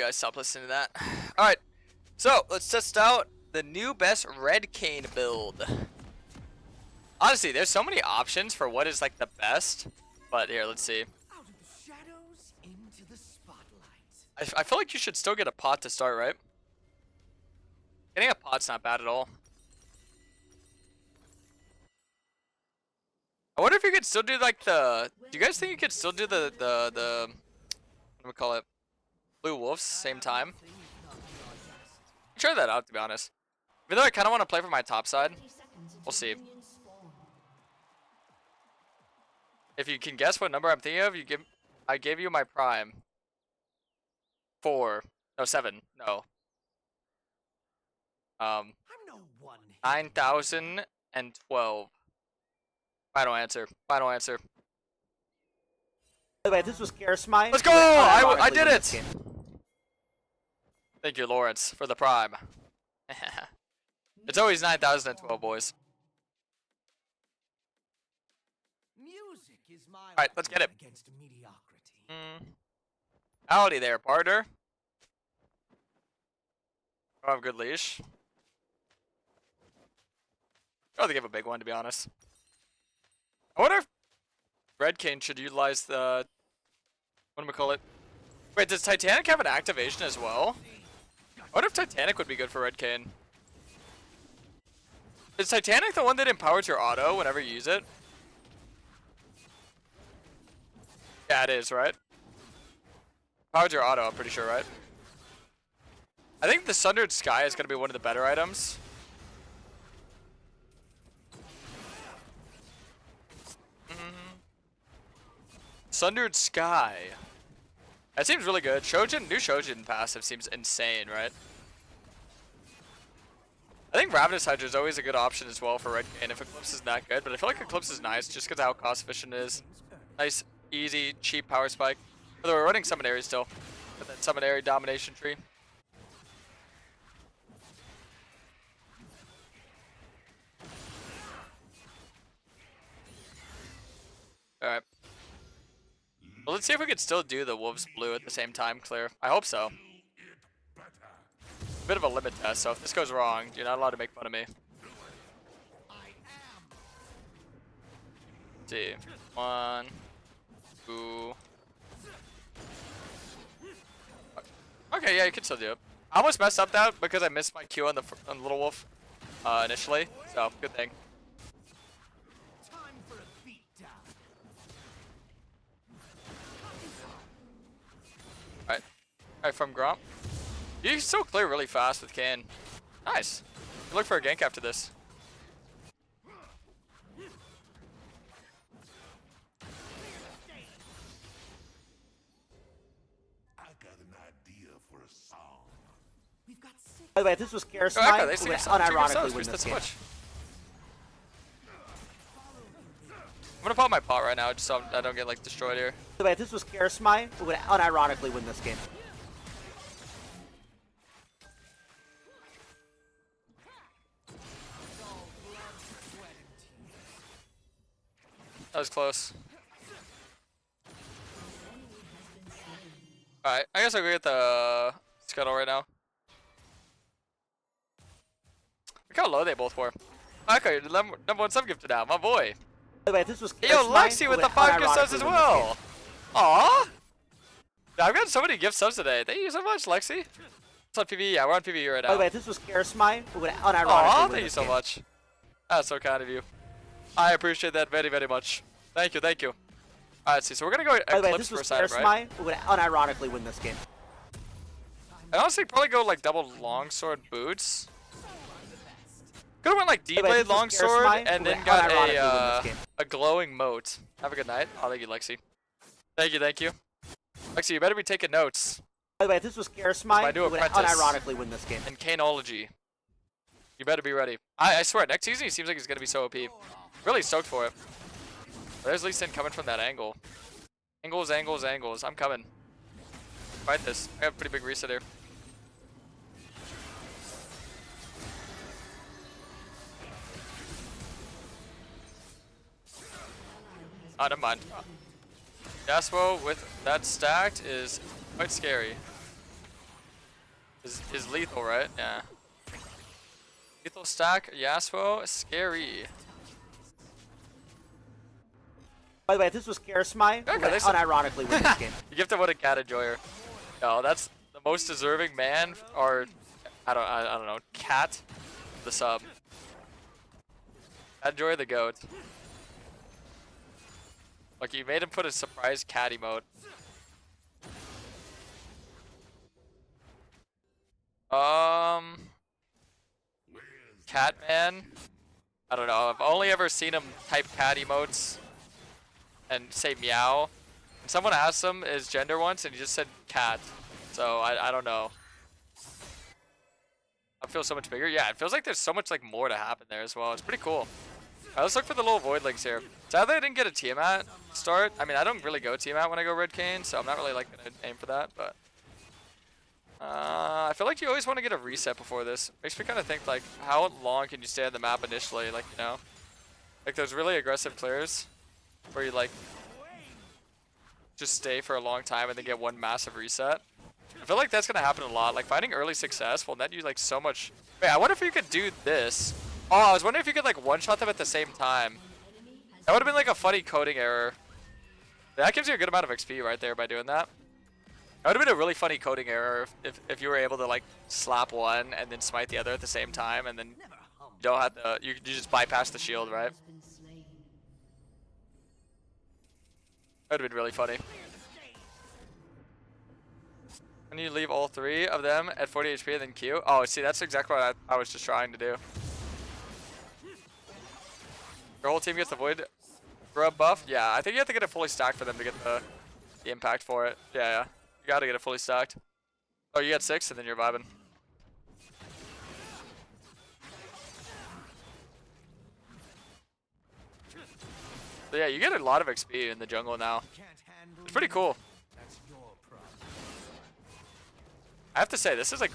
You guys stop listening to that. Alright, so let's test out the new best red Kayn build. Honestly, there's so many options for what is like the best, but here, let's see. Out of the shadows into the spotlight. I feel like you should still get a pot to start, right? Getting a pot's not bad at all. I wonder if you could still do like the. Do you guys think you could still do the what do we call it? Blue wolves same time? Try that out, to be honest. Even though I kind of want to play for my top side, we'll see. If you can guess what number I'm thinking of, I gave you my prime. 4, no 7, no. 9,012. Final answer. Final answer. By the way, this was Karasmai. Let's go! I did it! Thank you, Lawrence, for the prime. It's always 9,012, boys. Alright, let's get it. Howdy there, partner. I have a good leash. I don't think I have a big one, to be honest. I wonder if Red Kayn should utilize the... What do we call it? Wait, does Titanic have an activation as well? I wonder if Titanic would be good for Red Kayn. Is Titanic the one that empowers your auto whenever you use it? Yeah, it is, right? Powers your auto, I'm pretty sure, right? I think the Sundered Sky is going to be one of the better items. Sundered Sky. That seems really good. New Shojin passive seems insane, right? I think Ravenous Hydra is always a good option as well for Red Kayn if Eclipse is not good, but I feel like Eclipse is nice just because of how cost efficient it is. Nice, easy, cheap power spike. Although we're running Summon Aerie still, with that Summon Aerie domination tree. Alright. Well, let's see if we could still do the Wolves Blue at the same time, Clear. I hope so. Bit of a limit test, so if this goes wrong, you're not allowed to make fun of me. Let's see. 1, 2. Okay, yeah, you can still do it. I almost messed up that because I missed my Q on the Little Wolf initially, so good thing. Alright, from Gromp. You can still clear really fast with Kayn. Nice. Look for a gank after this. I got an idea for a song. We've got By the way, this was Karasmai. Oh, they seem Unironically win this game. I'm gonna pop my pot right now just so I don't get like destroyed here. By the way, this was Karasmai. Who would unironically win this game. That was close. Alright, I guess I'll go get the Scuttle right now. Look how low they both were. Okay, you're the number 1 sub gifter now, my boy. By the way, this was Hey, yo, Lexi with the 5 gift subs as well. Aww. I've got so many gift subs today. Thank you so much, Lexi. It's on PvE. Yeah, we're on PvE right now. By the way, this was Karasmai. Who would unironically Aww, win thank you this so game. much. That's so kind of you. I appreciate that very, very much. Thank you, thank you. Alright, let's see. So we're gonna go By the way, Eclipse this was first item, right? Karasmai. Who would unironically win this game. I honestly probably go like double longsword boots. Could've went like By the way, D-blade this was longsword Karasmai, and who then would got unironically win this game. a glowing moat. Have a good night. Oh, thank you, Lexi. Thank you, thank you. Lexi, you better be taking notes. By the way, this was Karasmai. My new Who would apprentice. unironically win this game. And Kaynology. You better be ready. I swear, next season he seems like he's gonna be so OP. Really stoked for it. There's Lee Sin coming from that angle. Angles, angles, angles. I'm coming. Fight this. I have a pretty big reset here. Oh, never mind. Yasuo with that stacked is quite scary. is lethal, right? Yeah. Lethal stack, Yasuo, scary. By the way, if this was Karasmai, Okay, we would there's- unironically win this game. You give to what a cat enjoyer. No, that's the most deserving man, or I don't know, cat, the sub. Cat enjoyer the goat. Like you made him put a surprise cat emote. Catman. I don't know. I've only ever seen him type cat emotes and say meow. And someone asked him his gender once, and he just said cat. So I don't know. I feel so much bigger. Yeah, it feels like there's so much like more to happen there as well. It's pretty cool. Alright, let's look for the little void links here. Sadly, I didn't get a Tiamat start. I mean, I don't really go Tiamat when I go Red Kayn, so I'm not really like gonna aim for that. But I feel like you always want to get a reset before this. Makes me kind of think like, how long can you stay on the map initially? Like, you know, like those really aggressive clears where you like just stay for a long time and then get one massive reset. I feel like that's gonna happen a lot. Like finding early success will net you like so much. Wait, I wonder if you could do this. Oh, I was wondering if you could like one-shot them at the same time. That would have been like a funny coding error. That gives you a good amount of XP right there by doing that. That would have been a really funny coding error if you were able to like slap one and then smite the other at the same time, and then you don't have to, you just bypass the shield, right? That would have been really funny. And you leave all three of them at 40 HP and then Q. Oh, see, that's exactly what I was just trying to do. Your whole team gets the void grub buff? Yeah, I think you have to get it fully stacked for them to get the impact for it. Yeah. You gotta get it fully stacked. Oh, you got 6 and then you're vibing. So yeah, you get a lot of XP in the jungle now. It's pretty cool. I have to say, this is like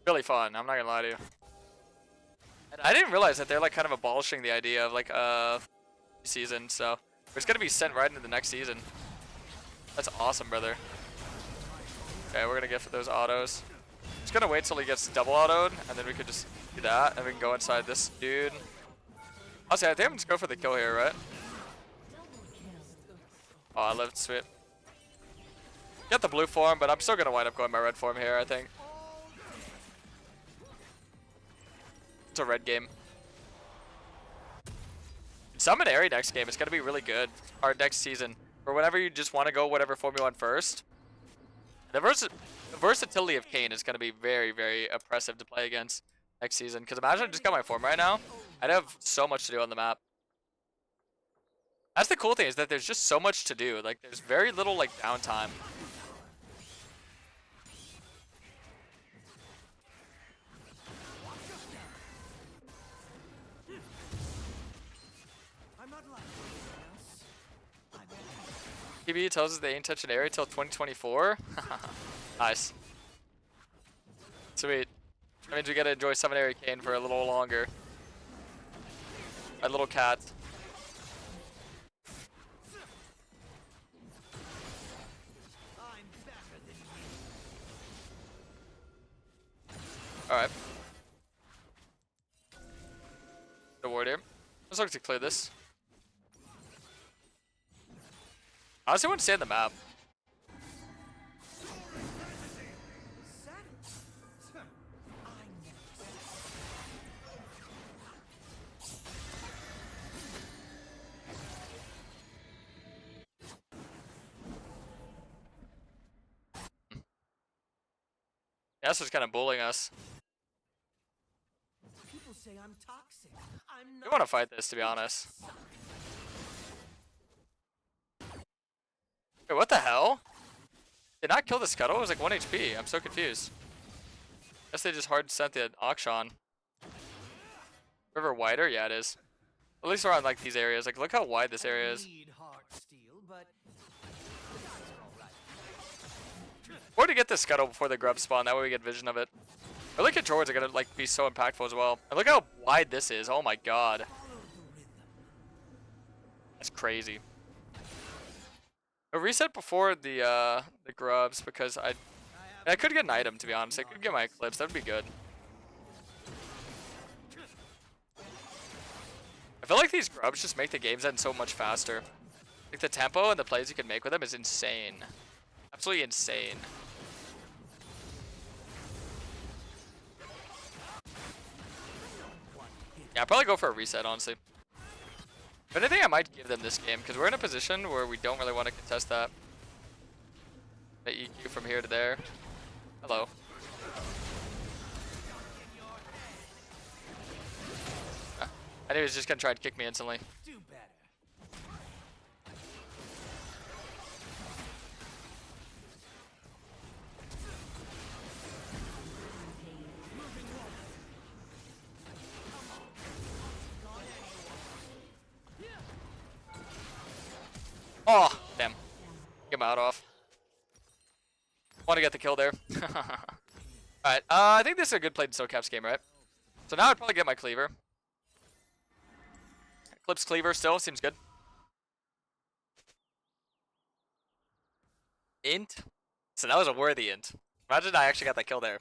really fun. I'm not gonna lie to you. And I didn't realize that they're like kind of abolishing the idea of like season, so it's gonna be sent right into the next season. That's awesome, brother. Okay, we're gonna get for those autos. Just gonna wait till he gets double autoed, and then we could just do that, and we can go inside this dude. Honestly, I think I'm just go for the kill here, right? Oh, I lived, sweet. Get the blue form, but I'm still gonna wind up going my red form here, I think. It's a red game. Summon Airy next game. It's gonna be really good. Our next season, or whenever you just want to go whatever form you want first. The versatility of Kayn is gonna be very, very oppressive to play against next season. Because imagine I just got my form right now. I'd have so much to do on the map. That's the cool thing, is that there's just so much to do. Like there's very little like downtime. TB tells us they ain't touching area till 2024. Nice. Sweet. That means we gotta enjoy Summon Area Kayn for a little longer. My little cat. Alright. The ward here. Let's look to clear this. I honestly want to stay on the map. Yeah, this was kind of bullying us. People say I'm toxic. I'm We not. want to fight this, to be honest. Wait, what the hell? Did not kill the Scuttle? It was like 1 HP. I'm so confused. Guess they just hard sent the Auction. River wider? Yeah, it is. At least around like these areas. Like, look how wide this area is. Need heart steel, but Or to get the Scuttle before the grub spawn. That way we get vision of it. I look at George are gonna like be so impactful as well. And look how wide this is. Oh my god. That's crazy. A reset before the grubs, because I I could get an item, to be honest. I could get my Eclipse. That would be good. I feel like these grubs just make the games end so much faster. Like the tempo and the plays you can make with them is insane. Absolutely insane. Yeah, I'll probably go for a reset, honestly. If anything, I might give them this game, because we're in a position where we don't really want to contest that. The EQ from here to there. Hello. I knew he was just going to try and kick me instantly. Do better. Oh, damn. Get my out off. Want to get the kill there. Alright, I think this is a good play in SoCap's game, right? So now I'd probably get my cleaver. Eclipse cleaver still, seems good. Int? So that was a worthy int. Imagine I actually got that kill there.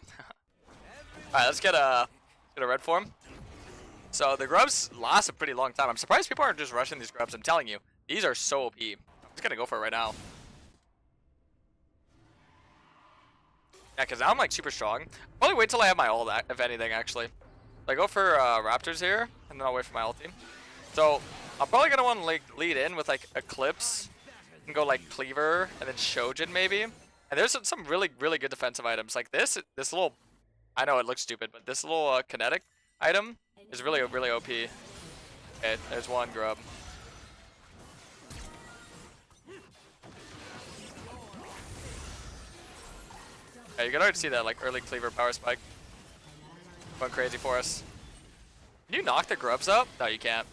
Alright, let's get a red form. So the grubs last a pretty long time. I'm surprised people aren't just rushing these grubs. I'm telling you, these are so OP. I'm just gonna go for it right now. Yeah, because now I'm like super strong. Probably wait till I have my ult, if anything, actually. I go for Raptors here, and then I'll wait for my ulti. So I'm probably gonna want to like lead in with like Eclipse and go like Cleaver and then Shojin maybe. And there's some really good defensive items like this little. I know it looks stupid, but this little kinetic item is really OP. Okay, there's one grub. Yeah, you can already see that like early Cleaver power spike. Going crazy for us. Can you knock the grubs up? No, you can't.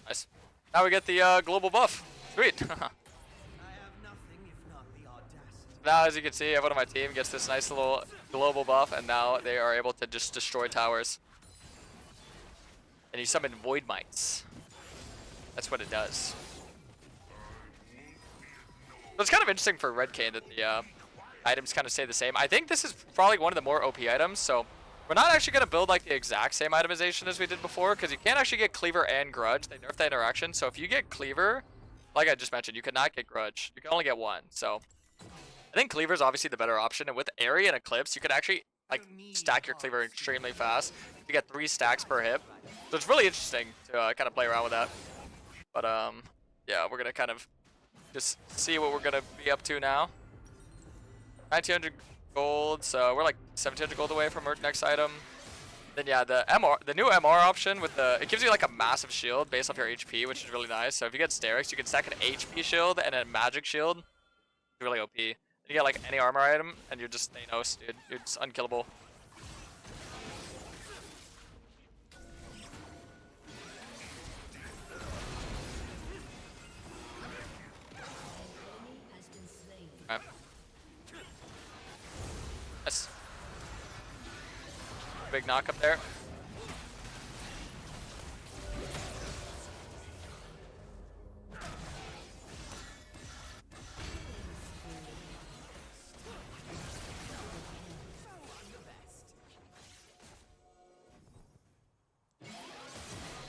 Nice. Now we get the global buff. Sweet. I have nothing if not the audacity. Now, as you can see, everyone on my team gets this nice little global buff, and now they are able to just destroy towers. And you summon Void Mites. That's what it does. So it's kind of interesting for Red Kayn that the items kind of stay the same. I think this is probably one of the more OP items, so we're not actually going to build like the exact same itemization as we did before, because you can't actually get Cleaver and Grudge. They nerfed that interaction, so if you get Cleaver, like I just mentioned, you cannot get Grudge. You can only get one, so I think Cleaver is obviously the better option, and with Airy and Eclipse, you can actually like stack your Cleaver extremely fast. You get 3 stacks per hit, so it's really interesting to kind of play around with that. But yeah, we're going to kind of just see what we're going to be up to now. 1900 gold, so we're like 1700 gold away from our next item. Then yeah, the new MR option with it gives you like a massive shield based off your HP, which is really nice. So if you get Sterix, you can stack an HP shield and a magic shield. It's really OP. You get like any armor item, and you're just Thanos, dude. You're just unkillable. Alright. Yes. Big knock up there.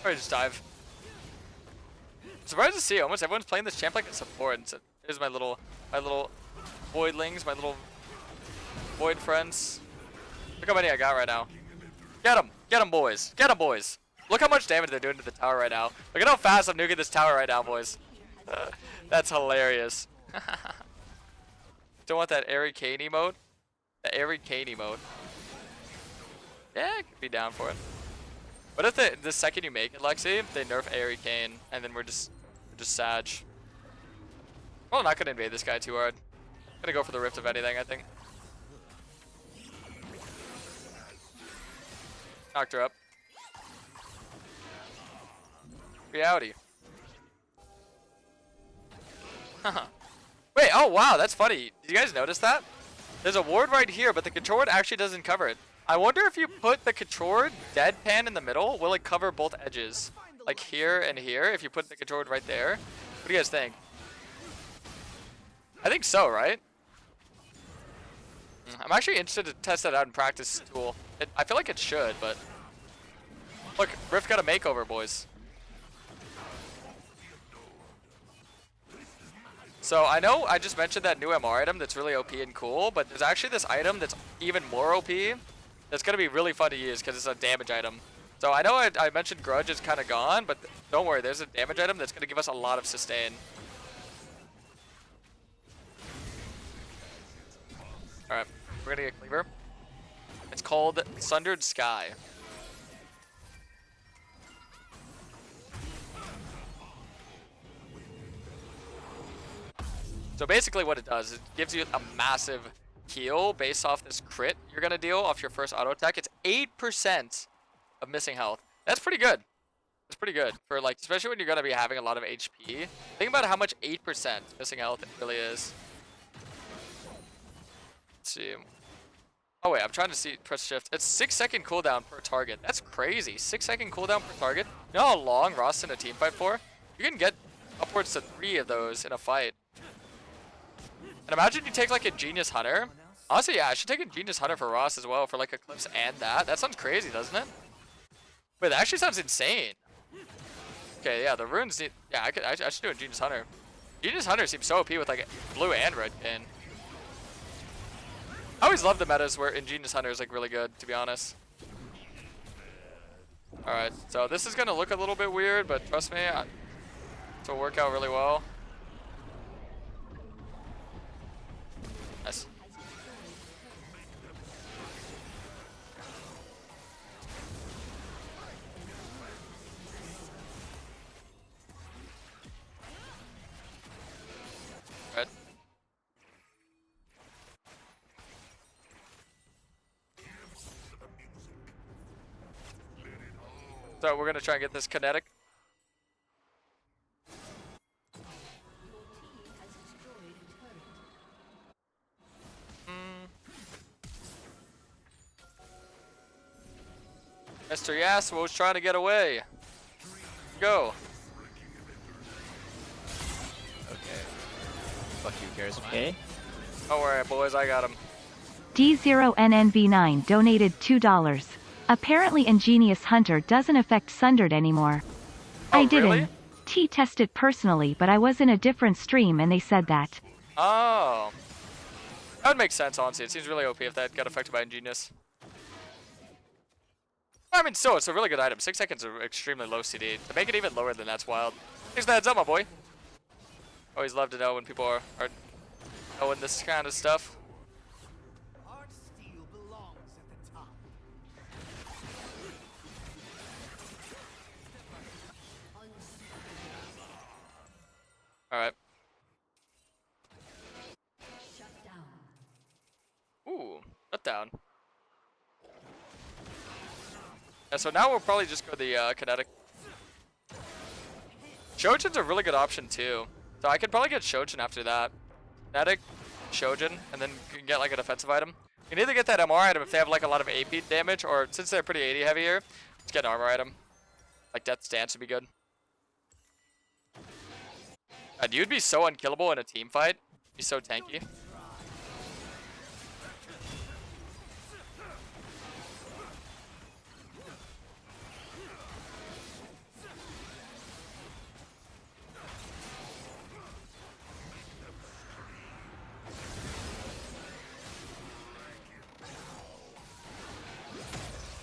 Or just dive. I'm surprised to see almost everyone's playing this champ like a support. And so here's my little voidlings, my little void friends. Look how many I got right now. Get them, boys. Get them, boys. Look how much damage they're doing to the tower right now. Look at how fast I'm nuking this tower right now, boys. That's hilarious. Don't want that Airy Kayn emote? The Airy Kayn emote. Yeah, I could be down for it. What if the second you make it, Lexi, they nerf Airy Kayn, and then we're just Sag. Well, I'm not gonna invade this guy too hard. I'm gonna go for the Rift of anything, I think. Knocked her up. Reality. Wait, oh wow, that's funny. Did you guys notice that? There's a ward right here, but the control ward actually doesn't cover it. I wonder if you put the control ward deadpan in the middle, will it cover both edges? Like here and here, if you put the control ward right there? What do you guys think? I think so, right? I'm actually interested to test that out in practice tool. I feel like it should, but look, Rift got a makeover, boys. So I know I just mentioned that new MR item that's really OP and cool, but there's actually this item that's even more OP that's gonna be really fun to use because it's a damage item. So I know I mentioned Grudge is kind of gone, but don't worry, there's a damage item that's gonna give us a lot of sustain. Alright, we're gonna get Cleaver. It's called Sundered Sky. So basically what it does, it gives you a massive heal based off this crit you're gonna deal off your first auto attack. It's 8% of missing health. That's pretty good. That's pretty good for like, especially when you're gonna be having a lot of HP. Think about how much 8% missing health it really is. Let's see. Oh wait, I'm trying to see, press shift. It's 6-second cooldown per target. That's crazy. 6-second cooldown per target. You know how long Ross in a team fight for? You can get upwards to 3 of those in a fight. And imagine you take like a Genius Hunter. Honestly, yeah, I should take a Genius Hunter for Ross as well for like Eclipse and that. That sounds crazy, doesn't it? Wait, that actually sounds insane. Okay, yeah, the runes need, yeah, I should do a Genius Hunter. Genius Hunter seems so OP with like blue and red Kayn. I always love the metas where Ingenious Hunter is like really good, to be honest. Alright, so this is gonna look a little bit weird, but trust me, it'll work out really well. Nice. Right. So we're gonna try and get this kinetic. Mr. Yasuo's trying to get away. Go. Okay. Fuck you, Karasmai. Okay. Don't worry, boys, I got him. D0NNV9 donated $2. Apparently Ingenious Hunter doesn't affect Sundered anymore. Oh, I didn't. really? T-tested personally, but I was in a different stream and they said that. Oh. That would make sense, honestly. It seems really OP if that got affected by Ingenious. I mean, still, it's a really good item. 6 seconds are extremely low CD. To make it even lower than that's wild. Thanks for the heads up, my boy. Always love to know when people are knowing this kind of stuff. Hard steel belongs at the top. Alright. Ooh, shut down. Yeah, so now we'll probably just go the kinetic. Shojin's a really good option too. So I could probably get Shojin after that. Kinetic, Shojin, and then you can get like a defensive item. You can either get that MR item if they have like a lot of AP damage, or since they're pretty AD heavy here, let's get an armor item. Like Death's Dance would be good. God, you'd be so unkillable in a team fight. Be so tanky.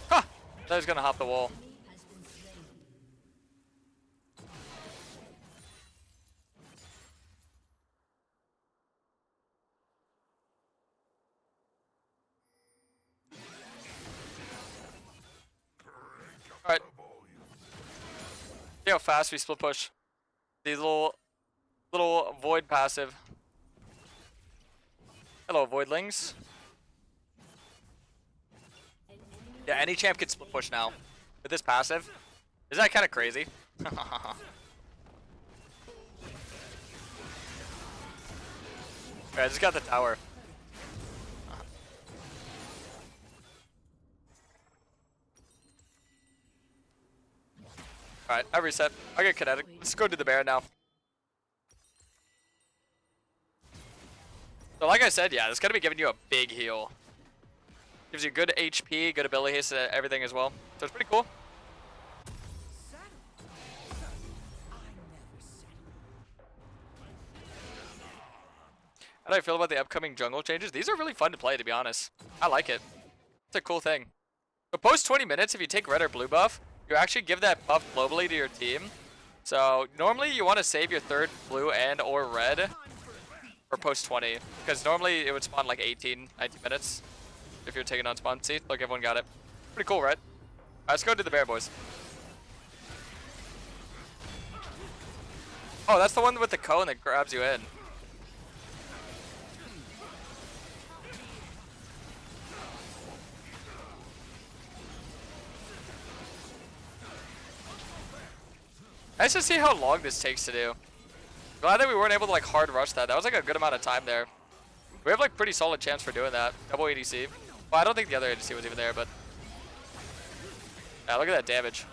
Ha! That was gonna hop the wall. Alright. See how fast we split push. These little void passive. Hello, voidlings. Yeah, any champ can split push now. With this passive. Isn't that kind of crazy? Alright, I just got the tower. Alright, I reset. I get kinetic. Let's go do the bear now. So like I said, yeah, it's gonna be giving you a big heal. Gives you good HP, good ability haste, everything as well. So it's pretty cool. How do I feel about the upcoming jungle changes? These are really fun to play, to be honest. I like it. It's a cool thing. So post 20 minutes, if you take red or blue buff, you actually give that buff globally to your team. So normally you want to save your third blue and or red for post 20. Because normally it would spawn like 18, 19 minutes if you're taking on spawn. See, look, everyone got it. Pretty cool, right? Alright, let's go to the bear, boys. Oh, that's the one with the cone that grabs you in. Nice to see how long this takes to do. Glad that we weren't able to like hard rush that. That was like a good amount of time there. We have like pretty solid chance for doing that. Double ADC. Well, I don't think the other ADC was even there, but yeah, look at that damage.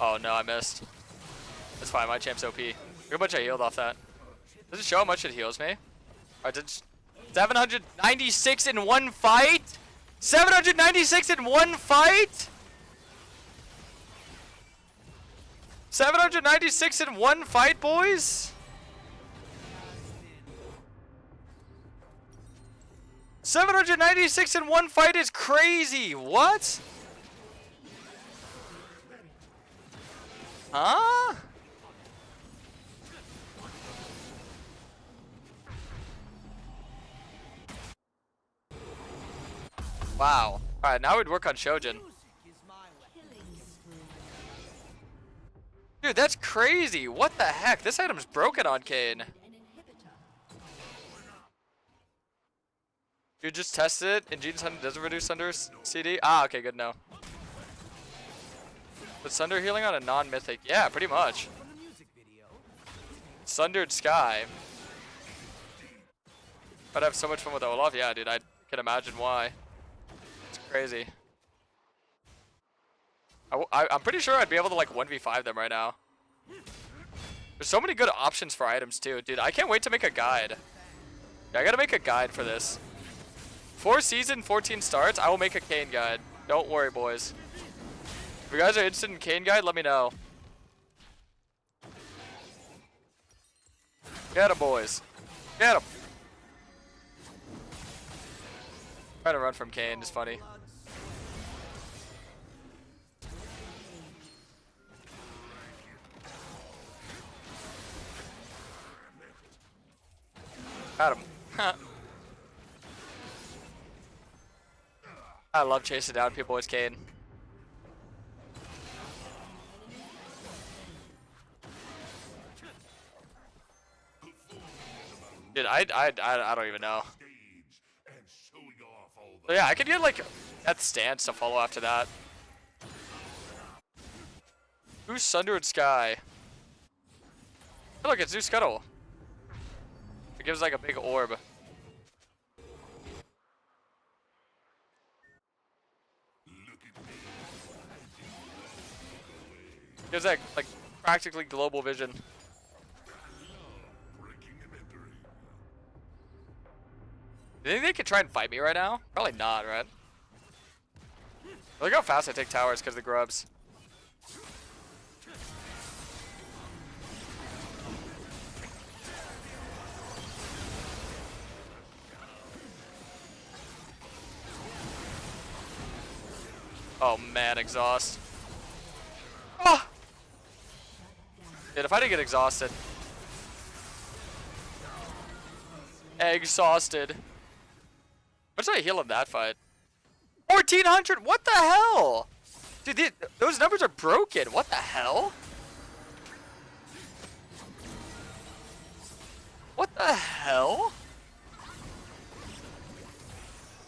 Oh no, I missed. That's fine, my champ's OP. Look how much I healed off that. Does it show how much it heals me? I did 796 in one fight? 796 in one fight? 796 in one fight, boys? 796 in one fight is crazy. What? Huh? Wow. Alright, now we'd work on Shojin. Dude, that's crazy. What the heck? This item's broken on Kayn. You just tested it, and Gene's Hunter doesn't reduce Sunder's CD? Ah, okay, good to know. But Sunder healing on a non-mythic? Yeah, pretty much. Sundered Sky. I'd have so much fun with Olaf. Yeah, dude, I can imagine why. It's crazy. I'm pretty sure I'd be able to like 1v5 them right now. There's so many good options for items too. Dude, I can't wait to make a guide. Yeah, I gotta make a guide for this. 4 season, 14 starts, I will make a Kayn guide. Don't worry, boys. If you guys are interested in Kayn guide, let me know. Get 'em, boys. Get 'em. Trying to run from Kayn is funny. Got him. I love chasing down people with Kayn. Dude, I don't even know. So yeah, I could get like that stance to follow after that. Who's Sundered Sky? Oh, look, it's Zeus Scuttle. It gives like a big orb. Gives that like practically global vision. Do you think they could try and fight me right now? Probably not, right? Look how fast I take towers because of the grubs. Oh man, exhaust. Oh! Dude, if I didn't get exhausted. Exhausted. What did I heal in that fight? 1400? What the hell? Dude, those numbers are broken. What the hell? What the hell?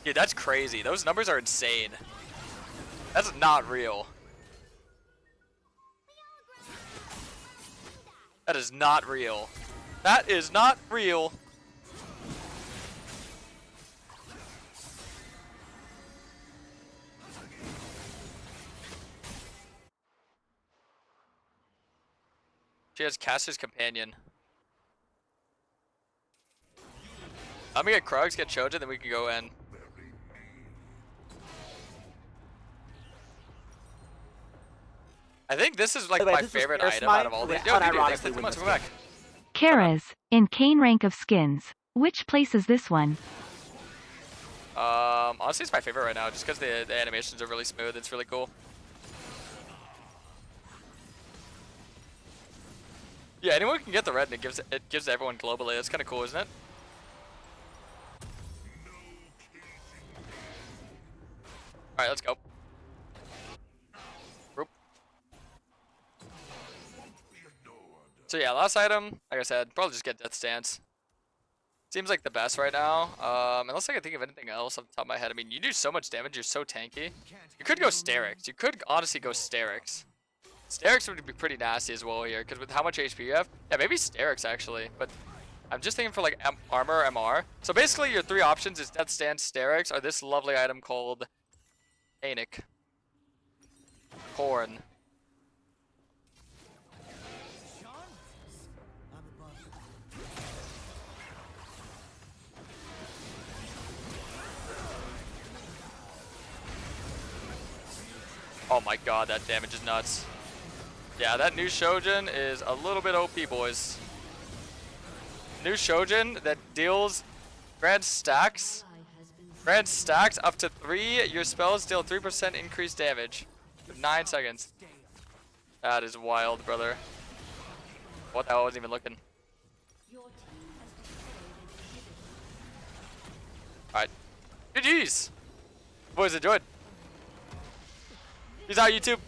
Dude, that's crazy. Those numbers are insane. That's not real. That is not real. That is not real. She has Caster's Companion. I'm gonna get Krugs, get Choja, then we can go in. I think this is like By the way, my this was favorite Karasmai, item out of all who these. Yo, dude, unironically thanks for 2 win months. this Welcome game. back. Karas, in Kayn rank of skins. Which place is this one? Honestly, it's my favorite right now, just because the animations are really smooth. It's really cool. Yeah, anyone can get the red, and it gives everyone globally. That's kind of cool, isn't it? All right, let's go. Group. So yeah, last item, like I said, probably just get Death Stance. Seems like the best right now. Unless I can think of anything else off the top of my head. I mean, you do so much damage, you're so tanky. You could go Sterix. You could honestly go Sterix. Sterix would be pretty nasty as well here, because with how much HP you have, yeah, maybe Sterix actually. But I'm just thinking for like armor, MR. So basically, your 3 options is Death Stance, Sterix, or this lovely item called Anic. Corn. Oh my god, that damage is nuts. Yeah, that new Shojin is a little bit OP, boys. New Shojin that deals grand stacks up to 3. Your spells deal 3% increased damage with 9 seconds. That is wild, brother. What the hell? I wasn't even looking. Alright. GG's. Boys, enjoyed. Peace out, YouTube.